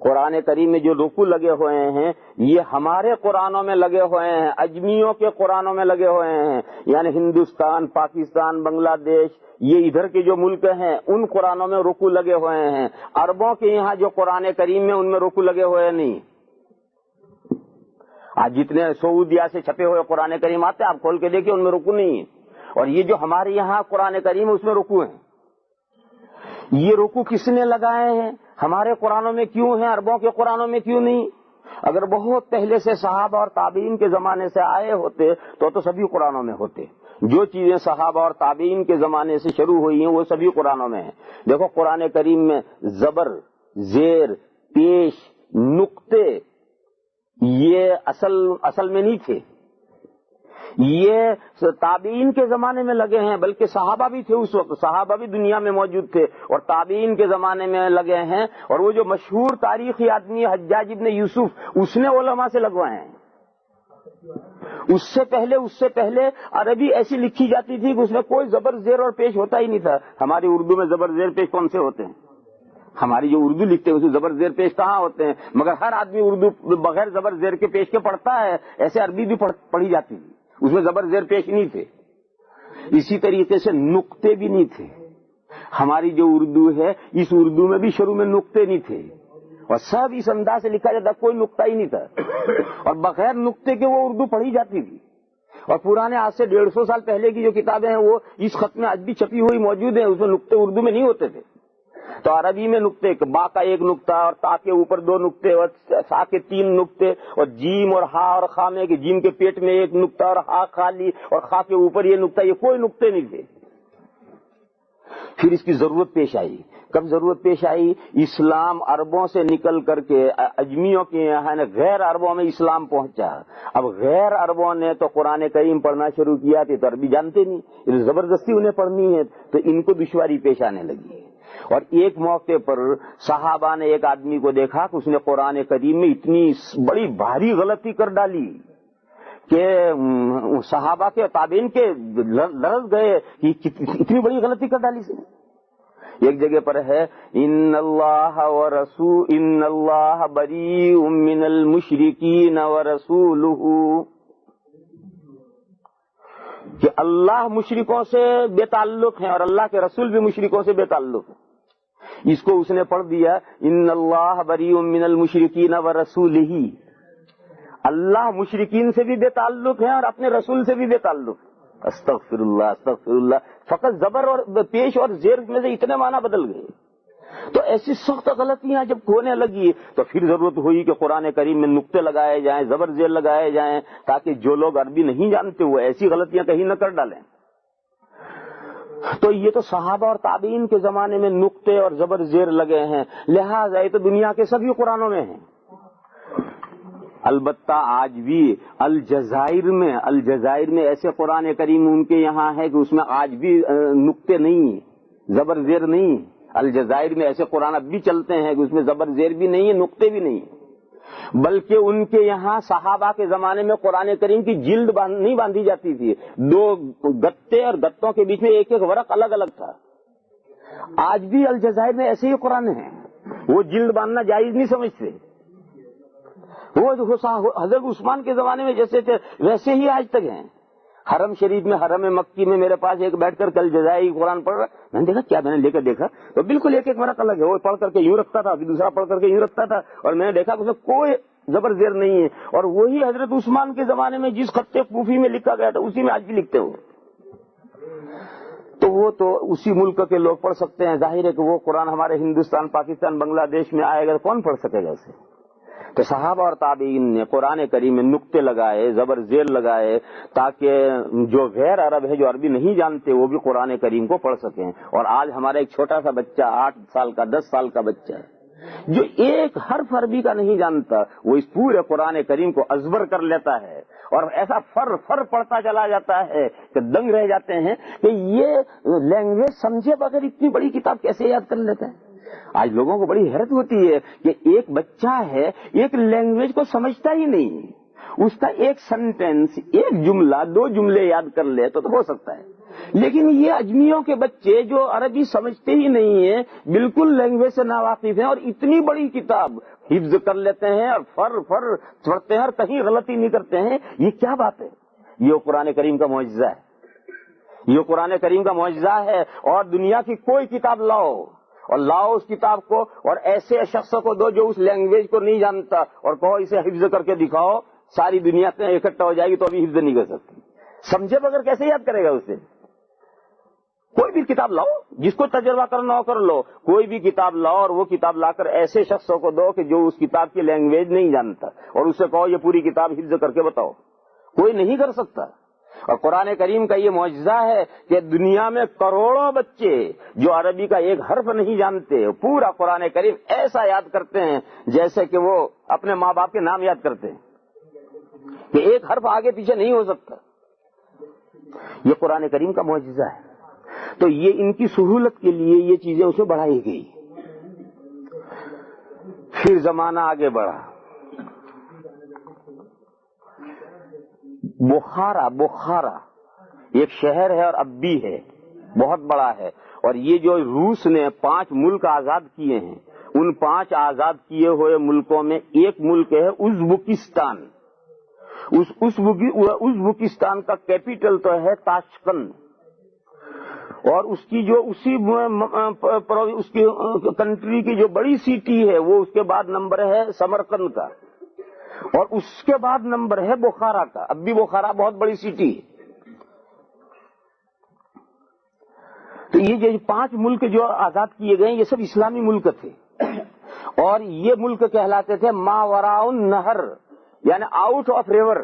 قرآن کریم میں جو رکوع لگے ہوئے ہیں یہ ہمارے قرآنوں میں لگے ہوئے ہیں، اجمیوں کے قرآنوں میں لگے ہوئے ہیں، یعنی ہندوستان، پاکستان، بنگلہ دیش، یہ ادھر کے جو ملک ہیں ان قرآنوں میں رکوع لگے ہوئے ہیں۔ عربوں کے یہاں جو قرآن کریم میں ان میں رکوع لگے ہوئے نہیں۔ آج جتنے سعودیہ سے چھپے ہوئے قرآن کریم آتے ہیں آپ کھول کے دیکھیں ان میں رکوع نہیں ہے، اور یہ جو ہمارے یہاں قرآن کریم ہے اس میں رکوع ہیں۔ یہ رکوع کس نے لگائے ہیں؟ ہمارے قرآنوں میں کیوں ہیں، عربوں کے قرآنوں میں کیوں نہیں؟ اگر بہت پہلے سے صحابہ اور تابعین کے زمانے سے آئے ہوتے تو سبھی قرآنوں میں ہوتے۔ جو چیزیں صحابہ اور تابعین کے زمانے سے شروع ہوئی ہیں وہ سبھی قرآنوں میں ہیں۔ دیکھو قرآن کریم میں زبر، زیر، پیش، نقطے یہ اصل میں نہیں تھے، یہ تابعین کے زمانے میں لگے ہیں، بلکہ صحابہ بھی تھے اس وقت، صحابہ بھی دنیا میں موجود تھے اور تابعین کے زمانے میں لگے ہیں۔ اور وہ جو مشہور تاریخی آدمی حجاج ابن یوسف اس نے علماء سے لگوائے ہیں۔ اس سے پہلے عربی ایسی لکھی جاتی تھی کہ اس میں کوئی زبر زیر اور پیش ہوتا ہی نہیں تھا۔ ہماری اردو میں زبر زیر پیش کون سے ہوتے ہیں؟ ہماری جو اردو لکھتے ہیں اس میں زبر زیر پیش کہاں ہوتے ہیں؟ مگر ہر آدمی اردو بغیر زبر زیر کے پیش کے پڑھتا ہے، ایسے عربی بھی پڑھی جاتی تھی، اس میں زبر زیر پیش نہیں تھے۔ اسی طریقے سے نقطے بھی نہیں تھے۔ ہماری جو اردو ہے اس اردو میں بھی شروع میں نقطے نہیں تھے اور سب اس انداز سے لکھا جاتا، کوئی نقطہ ہی نہیں تھا، اور بغیر نقطے کے وہ اردو پڑھی جاتی تھی۔ اور پرانے آج سے 150 سال پہلے کی جو کتابیں ہیں وہ اس خط میں آج بھی چھپی ہوئی موجود ہیں، اس میں نقطے اردو میں نہیں ہوتے تھے۔ تو عربی میں نقطے، با کا ایک نقطہ اور تا کے اوپر 2 نقطے اور سا کے 3 نقطے، اور جیم اور ہا اور خا میں کہ جیم کے پیٹ میں 1 نقطہ اور ہا خالی اور خا کے اوپر یہ نقطہ، یہ کوئی نقطے نہیں تھے۔ پھر اس کی ضرورت پیش آئی۔ کب ضرورت پیش آئی؟ اسلام عربوں سے نکل کر کے اجمیوں کے یہاں غیر عربوں میں اسلام پہنچا۔ اب غیر عربوں نے تو قرآن کریم پڑھنا شروع کیا تھے تو عربی جانتے نہیں، زبردستی انہیں پڑھنی ہے تو ان کو دشواری پیش آنے لگی۔ اور ایک موقع پر صحابہ نے ایک آدمی کو دیکھا کہ اس نے قرآن کریم میں اتنی بڑی بھاری غلطی کر ڈالی کہ صحابہ کے تابعین کے لرز گئے کہ اتنی بڑی غلطی کر ڈالی سے۔ ایک جگہ پر ہے ان اللہ بریء من المشرکین ورسولہ، کہ اللہ مشرکوں سے بے تعلق ہیں اور اللہ کے رسول بھی مشرکوں سے بے تعلق ہیں۔ اس کو اس نے پڑھ دیا ان اللہ بریء من المشرکین ورسولہ، اللہ مشرکین سے بھی بے تعلق ہے اور اپنے رسول سے بھی بے تعلق ہے۔ استغفر اللہ استغفر اللہ، فقط زبر اور پیش اور زیر میں سے اتنے معنی بدل گئے۔ تو ایسی سخت غلطیاں جب ہونے لگی تو پھر ضرورت ہوئی کہ قرآن کریم میں نقطے لگائے جائیں، زبر زیر لگائے جائیں، تاکہ جو لوگ عربی نہیں جانتے وہ ایسی غلطیاں کہیں نہ کر ڈالیں۔ تو یہ تو صحابہ اور تابعین کے زمانے میں نقطے اور زبر زیر لگے ہیں، لہٰذا یہ تو دنیا کے سبھی قرآنوں میں ہیں۔ البتہ آج بھی الجزائر میں ایسے قرآن کریم ان کے یہاں ہے کہ اس میں آج بھی نقطے نہیں ہیں، زبر زیر نہیں ہے۔ الجزائر میں ایسے قرآن اب بھی چلتے ہیں کہ اس میں زبر زیر بھی نہیں ہے، نقطے بھی نہیں ہیں، بلکہ ان کے یہاں صحابہ کے زمانے میں قرآن کریم کی جلد نہیں باندھی جاتی تھی، 2 گتے اور گتوں کے بیچ میں ایک ایک ورق الگ الگ تھا۔ آج بھی الجزائر میں ایسے ہی قرآن ہیں، وہ جلد باندھنا جائز نہیں سمجھتے۔ وہ حضرت عثمان کے زمانے میں جیسے تھے ویسے ہی آج تک ہیں۔ حرم شریف میں، حرم مکی میں میرے پاس ایک بیٹھ کر کل جزائی قرآن پڑھ رہا، میں نے دیکھا کیا، میں نے لے کر دیکھا تو بالکل ایک ایک ورق الگ ہے، وہ پڑھ کر کے یوں رکھتا تھا، پھر دوسرا پڑھ کر کے یوں رکھتا تھا، اور میں نے دیکھا کہ اس میں کوئی زبر زیر نہیں ہے، اور وہی حضرت عثمان کے زمانے میں جس خط کوفی میں لکھا گیا تھا اسی میں آج بھی لکھتے ہو۔ تو وہ تو اسی ملک کے لوگ پڑھ سکتے ہیں، ظاہر ہے کہ وہ قرآن ہمارے ہندوستان، پاکستان، بنگلہ دیش میں آئے گا کون پڑھ سکے گا اسے؟ تو صحابہ اور تابعین نے قرآن کریم میں نقطے لگائے، زبر زیر لگائے، تاکہ جو غیر عرب ہے، جو عربی نہیں جانتے، وہ بھی قرآن کریم کو پڑھ سکیں۔ اور آج ہمارا ایک چھوٹا سا بچہ 8 سال کا، 10 سال کا بچہ ہے جو ایک حرف عربی کا نہیں جانتا، وہ اس پورے قرآن کریم کو ازبر کر لیتا ہے اور ایسا فر پڑھتا چلا جاتا ہے کہ دنگ رہ جاتے ہیں کہ یہ لینگویج سمجھے بغیر اتنی بڑی کتاب کیسے یاد کر لیتا ہے۔ آج لوگوں کو بڑی حیرت ہوتی ہے کہ ایک بچہ ہے، ایک لینگویج کو سمجھتا ہی نہیں، اس کا ایک سینٹینس، ایک جملہ، 2 جملے یاد کر لے تو ہو سکتا ہے، لیکن یہ اجمیوں کے بچے جو عربی سمجھتے ہی نہیں ہیں، بالکل لینگویج سے ناواقف ہیں، اور اتنی بڑی کتاب حفظ کر لیتے ہیں اور فر پڑھتے ہیں اور کہیں غلطی نہیں کرتے ہیں، یہ کیا بات ہے؟ یہ قرآن کریم کا معجزہ ہے، یہ قرآن کریم کا معجزہ ہے۔ اور دنیا کی کوئی کتاب لاؤ اس کتاب کو، اور ایسے شخص کو دو جو اس لینگویج کو نہیں جانتا، اور کہو اسے حفظ کر کے دکھاؤ، ساری دنیا سے اکٹھا ہو جائے گی تو ابھی حفظ نہیں کر سکتی۔ سمجھے بغیر کیسے یاد کرے گا اسے؟ کوئی بھی کتاب لاؤ، جس کو تجربہ کرنا ہو کر لو، کوئی بھی کتاب لاؤ اور وہ کتاب لا کر ایسے شخصوں کو دو کہ جو اس کتاب کی لینگویج نہیں جانتا، اور اسے کہو یہ پوری کتاب حفظ کر کے بتاؤ، کوئی نہیں کر سکتا۔ اور قرآن کریم کا یہ معجزہ ہے کہ دنیا میں کروڑوں بچے جو عربی کا ایک حرف نہیں جانتے، پورا قرآن کریم ایسا یاد کرتے ہیں جیسے کہ وہ اپنے ماں باپ کے نام یاد کرتے ہیں، کہ ایک حرف آگے پیچھے نہیں ہو سکتا۔ یہ قرآن کریم کا معجزہ ہے۔ تو یہ ان کی سہولت کے لیے یہ چیزیں اسے بڑھائی گئی۔ پھر زمانہ آگے بڑھا، بخارا ایک شہر ہے اور اب بھی ہے، بہت بڑا ہے، اور یہ جو روس نے 5 ملک آزاد کیے ہیں، ان 5 آزاد کیے ہوئے ملکوں میں ایک ملک ہے ازبکستان۔ ازبکستان کا کیپٹل تو ہے تاشقند، اور اس کی جو اس کی کنٹری کی جو بڑی سٹی ہے وہ اس کے بعد نمبر ہے سمرقند کا، اور اس کے بعد نمبر ہے بخارا کا۔ اب بھی بخارا بہت بڑی سٹی ہے۔ تو یہ جو 5 ملک جو آزاد کیے گئے یہ سب اسلامی ملک تھے، اور یہ ملک کہلاتے تھے ماوراء النہر، یعنی آؤٹ آف ریور۔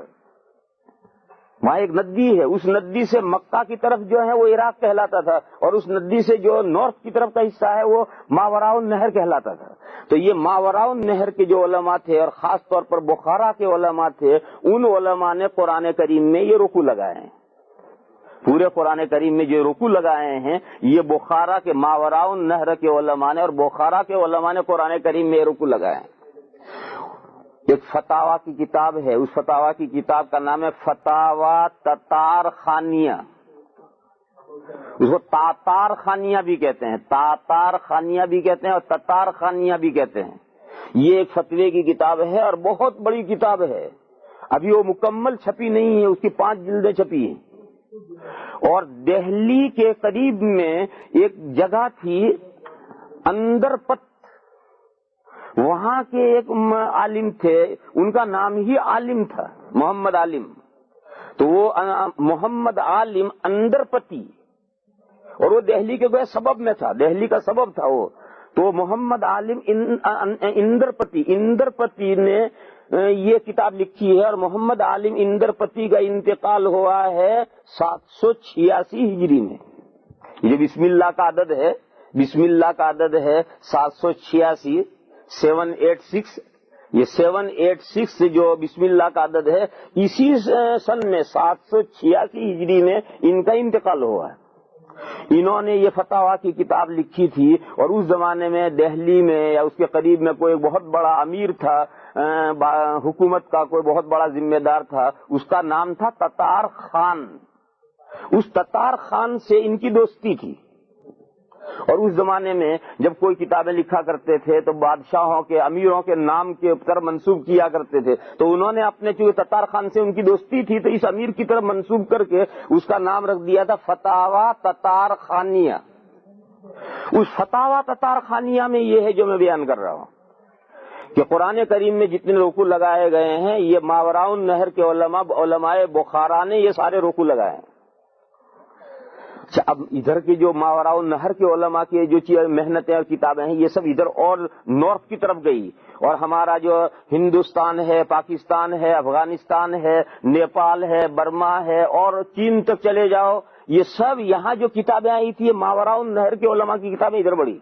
وہاں ایک ندی ہے، اس ندی سے مکہ کی طرف جو ہے وہ عراق کہلاتا تھا، اور اس ندی سے جو نارتھ کی طرف کا حصہ ہے وہ ماوراء النہر کہلاتا تھا۔ تو یہ ماوراء النہر کے جو علماء تھے، اور خاص طور پر بخارا کے علماء تھے، ان علماء نے قرآن کریم میں یہ رکوع لگائے ہیں۔ پورے قرآن کریم میں جو رکوع لگائے ہیں یہ بخارا کے ماوراء النہر کے علماء نے، اور بخارا کے علماء نے قرآن کریم میں یہ رکوع لگائے ہیں۔ ایک فتاوا کی کتاب ہے، اس فتاوا کی کتاب کا نام ہے فتاوا تتار خانیہ۔ اس کو تاتار خانیہ بھی کہتے ہیں، تاتار خانیہ بھی کہتے ہیں اور تتار خانیہ بھی کہتے ہیں۔ یہ ایک فتوے کی کتاب ہے اور بہت بڑی کتاب ہے، ابھی وہ مکمل چھپی نہیں ہے، اس کی 5 جلدیں چھپی ہیں۔ اور دہلی کے قریب میں ایک جگہ تھی اندر پت، وہاں کے ایک عالم تھے، ان کا نام ہی عالم تھا، محمد عالم۔ تو وہ محمد عالم اندر پتی، اور وہ دہلی کے کوئی سبب میں تھا، دہلی کا سبب تھا وہ۔ تو محمد عالم اندر پتی نے یہ کتاب لکھی ہے، اور محمد عالم اندر پتی کا انتقال ہوا ہے 786 ہجری میں۔ یہ بسم اللہ کا عدد ہے، بسم اللہ کا عدد ہے 786، 786۔ یہ 786 جو بسم اللہ کا عدد ہے، اسی سن میں 786 ہجری میں ان کا انتقال ہوا ہے۔ انہوں نے یہ فتاوا کی کتاب لکھی تھی، اور اس زمانے میں دہلی میں یا اس کے قریب میں کوئی بہت بڑا امیر تھا، حکومت کا کوئی بہت بڑا ذمہ دار تھا، اس کا نام تھا تتار خان۔ اس تتار خان سے ان کی دوستی تھی، اور اس زمانے میں جب کوئی کتابیں لکھا کرتے تھے تو بادشاہوں کے، امیروں کے نام کے طرف منسوب کیا کرتے تھے، تو انہوں نے اپنے چونکہ تتار خان سے ان کی دوستی تھی تو اس امیر کی طرف منسوب کر کے اس کا نام رکھ دیا تھا فتاوا تتار خانیہ۔ اس فتاوا تتار خانیہ میں یہ ہے جو میں بیان کر رہا ہوں کہ قرآن کریم میں جتنے رکوع لگائے گئے ہیں یہ ماوراء النہر کے علماء بخارا نے یہ سارے رکوع لگائے ہیں۔ اب ادھر کے جو ماوراء النہر کے علماء کی جو محنتیں اور کتابیں ہیں یہ سب ادھر اور نارتھ کی طرف گئی، اور ہمارا جو ہندوستان ہے، پاکستان ہے، افغانستان ہے، نیپال ہے، برما ہے، اور چین تک چلے جاؤ، یہ سب یہاں جو کتابیں آئی تھی ماوراء النہر کے علماء کی کتابیں ادھر بڑھی۔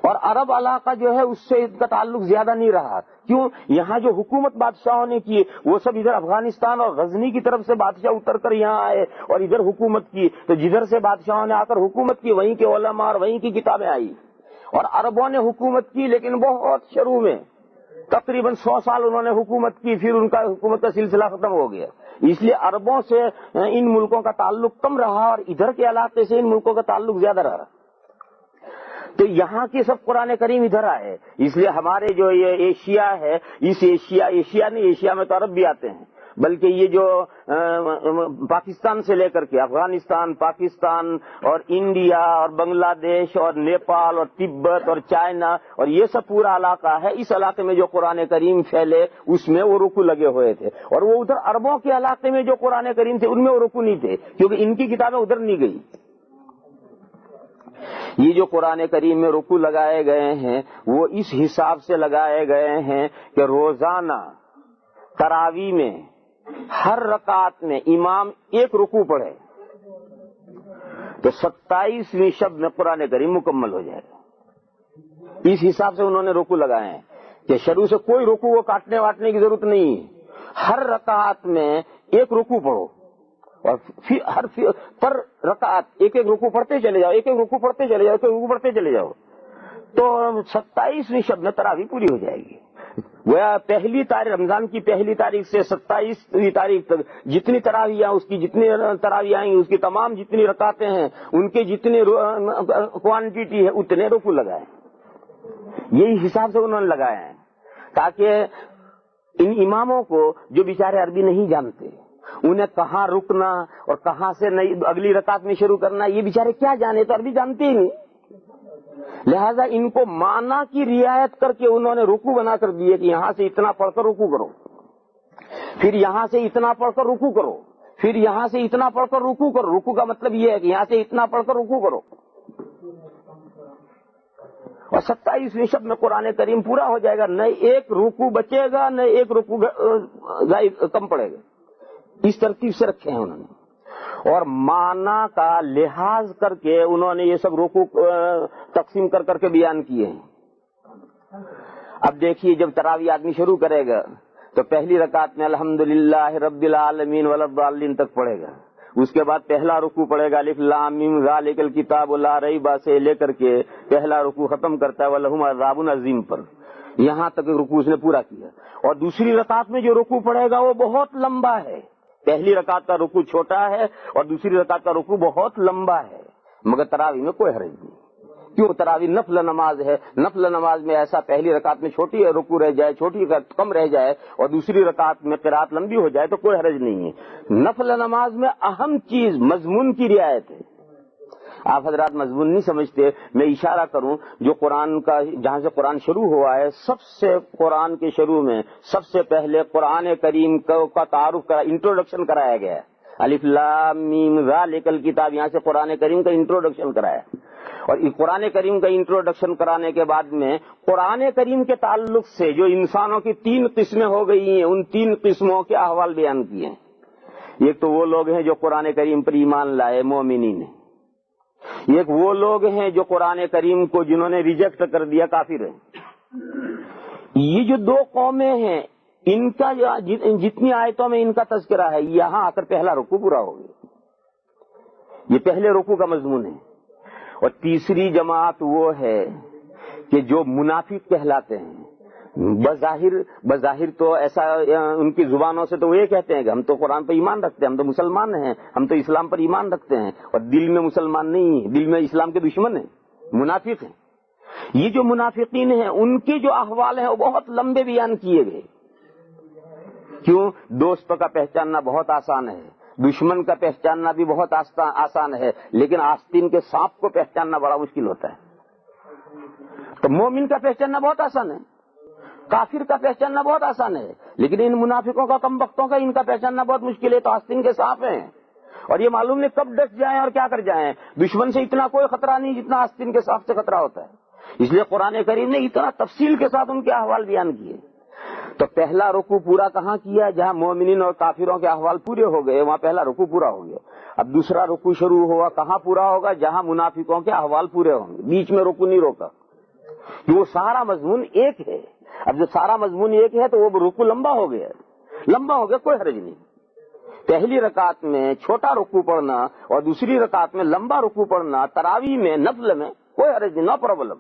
اور عرب علاقہ جو ہے اس سے ان کا تعلق زیادہ نہیں رہا، کیوں؟ یہاں جو حکومت بادشاہوں نے کی وہ سب ادھر افغانستان اور غزنی کی طرف سے بادشاہ اتر کر یہاں آئے اور ادھر حکومت کی، تو جدھر سے بادشاہوں نے آ کر حکومت کی وہیں کے علماء اور وہیں کی کتابیں آئی۔ اور عربوں نے حکومت کی لیکن بہت شروع میں، تقریباً 100 سال انہوں نے حکومت کی، پھر ان کا حکومت کا سلسلہ ختم ہو گیا۔ اس لیے عربوں سے ان ملکوں کا تعلق کم رہا اور ادھر کے علاقے سے ان ملکوں کا تعلق زیادہ رہا، تو یہاں کے سب قرآن کریم ادھر آئے. اس لیے ہمارے جو یہ ایشیا ہے، اس ایشیا نہیں، ایشیا میں تو عرب بھی آتے ہیں، بلکہ یہ جو پاکستان سے لے کر کے افغانستان، پاکستان اور انڈیا اور بنگلہ دیش اور نیپال اور تبت اور چائنا اور یہ سب پورا علاقہ ہے، اس علاقے میں جو قرآن کریم پھیلے اس میں وہ رکوع لگے ہوئے تھے. اور وہ ادھر عربوں کے علاقے میں جو قرآن کریم تھے ان میں وہ رکوع نہیں تھے، کیونکہ ان کی کتابیں ادھر نہیں گئی. یہ جو قرآن کریم میں رکوع لگائے گئے ہیں وہ اس حساب سے لگائے گئے ہیں کہ روزانہ تراویح میں ہر رکعت میں امام ایک رکوع پڑھے تو 27ویں شب میں قرآن کریم مکمل ہو جائے گا. اس حساب سے انہوں نے رکوع لگائے ہیں کہ شروع سے کوئی رکوع وہ کاٹنے واٹنے کی ضرورت نہیں ہے، ہر رکعت میں ایک رکوع پڑھو اور ہر پر رکعت ایک ایک رکوع پڑھتے چلے جاؤ، ایک ایک رکوع پڑھتے چلے جاؤ، ایک ایک رکوع پڑھتے چلے جاؤ، تو 27ویں شب میں تراویح پوری ہو جائے گی. وہ پہلی تاریخ رمضان کی پہلی تاریخ سے 27ویں تاریخ تک جتنی تراویح اس کی جتنی تراویح آئیں اس کی تمام جتنی رکعتیں ہیں ان کے جتنی کوانٹٹی ہے اتنے رکوع لگائے. یہی حساب سے انہوں نے لگائے ہیں تاکہ ان اماموں کو جو بیچارے عربی نہیں جانتے انہیں کہاں رکنا اور کہاں سے اگلی رکعت میں شروع کرنا یہ بیچارے کیا جانے، تو عربی جانتے ہی نہیں. لہذا ان کو معنی کی رعایت کر کے انہوں نے رکوع بنا کر دیے کہ یہاں سے اتنا پڑھ کر رکوع کرو، پھر یہاں سے اتنا پڑھ کر رکوع کرو، پھر یہاں سے اتنا پڑھ کر رکوع کرو. رکوع کا مطلب یہ ہے کہ یہاں سے اتنا پڑھ کر رکوع کرو اور 27ویں شب میں قرآن کریم پورا ہو جائے گا، نہ ایک رکوع بچے گا نہ ایک رکوع کم پڑے گا. اس ترتیب سے رکھے ہیں انہوں نے اور معنی کا لحاظ کر کے انہوں نے یہ سب رکوع تقسیم کر کر کے بیان کیے ہیں. اب دیکھیے جب تراویح آدمی شروع کرے گا تو پہلی رکعت میں الحمدللہ رب العالمین ولا الضالین تک پڑھے گا، اس کے بعد پہلا رکوع پڑھے گا الف لام میم ذالک الکتاب لا ریب سے لے کر کے پہلا رکوع ختم کرتا ہے ولہم عذاب عظیم پر، یہاں تک رکوع اس نے پورا کیا. اور دوسری رکعت میں جو رکوع پڑھے گا وہ بہت لمبا ہے. پہلی رکعت کا رکوع چھوٹا ہے اور دوسری رکعت کا رکوع بہت لمبا ہے، مگر تراویح میں کوئی حرج نہیں. کیوں؟ تراویح نفل نماز ہے، نفل نماز میں ایسا پہلی رکعت میں چھوٹی رکوع رہ جائے، چھوٹی کم رہ جائے اور دوسری رکعت میں قرات لمبی ہو جائے تو کوئی حرج نہیں ہے. نفل نماز میں اہم چیز مضمون کی رعایت ہے. آپ حضرات مضمون نہیں سمجھتے، میں اشارہ کروں جو قرآن کا جہاں سے قرآن شروع ہوا ہے سب سے قرآن کے شروع میں سب سے پہلے قرآن کریم کا تعارف انٹروڈکشن کرایا گیا ہے. الف لام میم ذالک الکتاب، یہاں سے قرآن کریم کا انٹروڈکشن کرایا. اور قرآن کریم کا انٹروڈکشن کرانے کے بعد میں قرآن کریم کے تعلق سے جو انسانوں کی 3 قسمیں ہو گئی ہیں ان 3 قسموں کے احوال بیان کیے ہیں. ایک تو وہ لوگ ہیں جو قرآن کریم پر ایمان لائے مومنین ہیں، ایک وہ لوگ ہیں جو قرآن کریم کو جنہوں نے ریجیکٹ کر دیا کافر ہیں. یہ جو 2 قومیں ہیں ان کا جتنی آیتوں میں ان کا تذکرہ ہے یہاں آ کر پہلا رکوع پورا ہو گیا. یہ پہلے رکوع کا مضمون ہے. اور تیسری جماعت وہ ہے کہ جو منافق کہلاتے ہیں. بظاہر تو ایسا ان کی زبانوں سے تو وہ یہ کہتے ہیں کہ ہم تو قرآن پر ایمان رکھتے ہیں، ہم تو مسلمان ہیں، ہم تو اسلام پر ایمان رکھتے ہیں، اور دل میں مسلمان نہیں ہیں، دل میں اسلام کے دشمن ہیں، منافق ہیں. یہ جو منافقین ہیں ان کے جو احوال ہیں وہ بہت لمبے بیان کیے گئے. کیوں؟ دوست کا پہچاننا بہت آسان ہے، دشمن کا پہچاننا بھی بہت آسان ہے، لیکن آستین کے سانپ کو پہچاننا بڑا مشکل ہوتا ہے. تو مومن کا پہچاننا بہت آسان ہے، کافر کا پہچاننا بہت آسان ہے، لیکن ان منافقوں کا کم بختوں کا ان کا پہچاننا بہت مشکل ہے. تو آستین کے سانپ ہیں اور یہ معلوم نہیں کب ڈس جائیں اور کیا کر جائیں. دشمن سے اتنا کوئی خطرہ نہیں جتنا آستین کے سانپ سے خطرہ ہوتا ہے. اس لیے قرآن کریم نے اتنا تفصیل کے ساتھ ان کے احوال بیان کیے. تو پہلا رکوع پورا کہاں کیا؟ جہاں مومنین اور کافروں کے احوال پورے ہو گئے وہاں پہلا رکوع پورا ہو گیا. اب دوسرا رکوع شروع ہوا، کہاں پورا ہوگا؟ جہاں منافقوں کے احوال پورے ہوں گے. بیچ میں رکوع نہیں روکا، وہ سارا مضمون ایک ہے. اب جو سارا مضمون ایک ہے تو وہ رکوع لمبا ہو گیا، کوئی حرج نہیں. پہلی رکعت میں چھوٹا رکوع پڑھنا اور دوسری رکعت میں لمبا رکوع پڑھنا تراویح میں نفل میں کوئی حرج نہیں، نو پرابلم.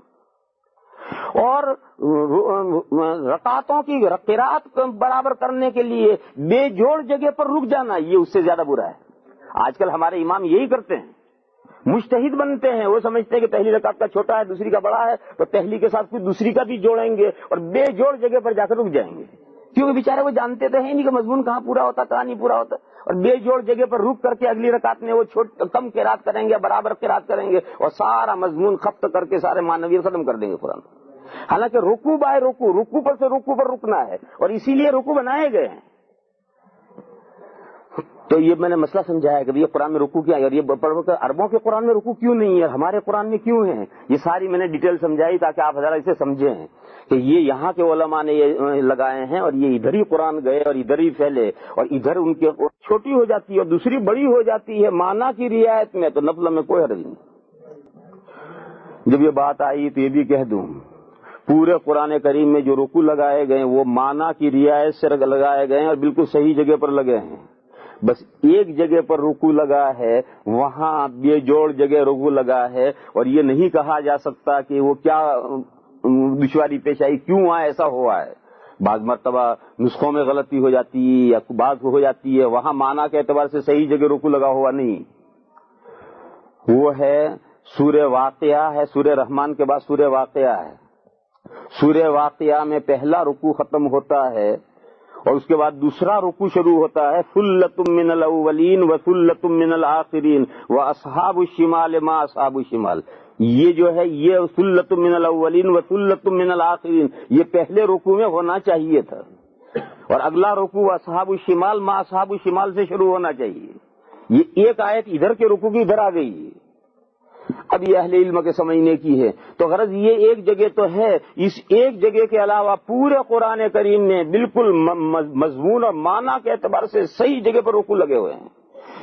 اور رکعتوں کی قرات برابر کرنے کے لیے بے جوڑ جگہ پر رک جانا، یہ اس سے زیادہ برا ہے۔ آج کل ہمارے امام یہی کرتے ہیں، مجتہد بنتے ہیں، وہ سمجھتے ہیں کہ پہلی رکعت کا چھوٹا ہے دوسری کا بڑا ہے، تو پہلی کے ساتھ کچھ دوسری کا بھی جوڑیں گے اور بے جوڑ جگہ پر جا کر رک جائیں گے، کیونکہ بیچارے وہ جانتے تو ہیں نہیں کہ مضمون کہاں پورا ہوتا کہاں نہیں پورا ہوتا، اور بے جوڑ جگہ پر رک کر کے اگلی رکعت میں وہ کم قرات کریں گے، برابر قرات کریں گے اور سارا مضمون خبط کر کے سارے معنویت ختم کر دیں گے قرآن۔ حالانکہ رکوع بائے رکوع، رکوع پر سے رکوع پر رکنا ہے، اور اسی لیے رکوع بنائے گئے ہیں۔ تو یہ میں نے مسئلہ سمجھایا کہ یہ قرآن میں رکوع کیا ہے، اور یہ عربوں کے قرآن میں رکوع کیوں نہیں ہے، ہمارے قرآن میں کیوں ہے، یہ ساری میں نے ڈیٹیل سمجھائی تاکہ آپ حضرات اسے سمجھیں کہ یہ یہاں کے علماء نے یہ لگائے ہیں اور یہ ادھر ہی قرآن گئے اور ادھر ہی پھیلے، اور ادھر ان کے چھوٹی ہو جاتی ہے اور دوسری بڑی ہو جاتی ہے معنی کی رعایت میں، تو نفل میں کوئی حرج نہیں۔ جب یہ بات آئی تو یہ بھی کہہ دوں، پورے قرآن کریم میں جو رکوع لگائے گئے وہ معنی کی رعایت سے لگائے گئے ہیں اور بالکل صحیح جگہ پر لگے ہیں، بس ایک جگہ پر رکوع لگا ہے وہاں بے جوڑ جگہ رکوع لگا ہے، اور یہ نہیں کہا جا سکتا کہ وہ کیا دشواری پیش آئی، کیوں ایسا ہوا ہے۔ بعض مرتبہ نسخوں میں غلطی ہو جاتی ہے یا بعض ہو جاتی ہے، وہاں معنی کے اعتبار سے صحیح جگہ رکوع لگا ہوا نہیں۔ وہ ہے سورہ واقعہ ہے، سورہ رحمان کے بعد سورہ واقعہ ہے۔ سورہ واقعہ میں پہلا رکوع ختم ہوتا ہے اور اس کے بعد دوسرا رکوع شروع ہوتا ہے، ثلۃ من الاولین وثلۃ من الآخرین واصحاب الشمال ما اصحاب الشمال۔ یہ جو ہے یہ ثلۃ من الاولین وثلۃ من الآخرین یہ پہلے رکوع میں ہونا چاہیے تھا، اور اگلا رکوع اصحاب الشمال ما اصحاب الشمال سے شروع ہونا چاہیے۔ یہ ایک آیت ادھر کے رکوع کی ادھر آ گئی ہے، اب یہ اہل علم کے سمجھنے کی ہے، تو غرض یہ ایک جگہ تو ہے، اس ایک جگہ کے علاوہ پورے قرآن کریم میں بالکل مضمون اور معنی کے اعتبار سے صحیح جگہ پر رکوع لگے ہوئے ہیں۔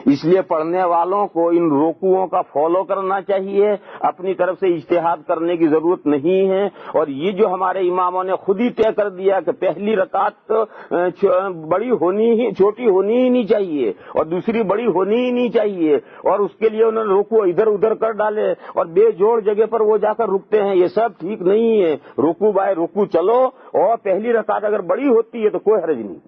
اس لیے پڑھنے والوں کو ان رکوعوں کا فالو کرنا چاہیے، اپنی طرف سے اجتہاد کرنے کی ضرورت نہیں ہے۔ اور یہ جو ہمارے اماموں نے خود ہی طے کر دیا کہ پہلی رکعت بڑی ہونی ہی چھوٹی ہونی ہی نہیں چاہیے اور دوسری بڑی ہونی ہی نہیں چاہیے، اور اس کے لیے انہوں نے رکوع ادھر ادھر کر ڈالے اور بے جوڑ جگہ پر وہ جا کر رکتے ہیں، یہ سب ٹھیک نہیں ہے۔ رکوع بائے رکوع چلو، اور پہلی رکعت اگر بڑی ہوتی ہے تو کوئی حرج نہیں۔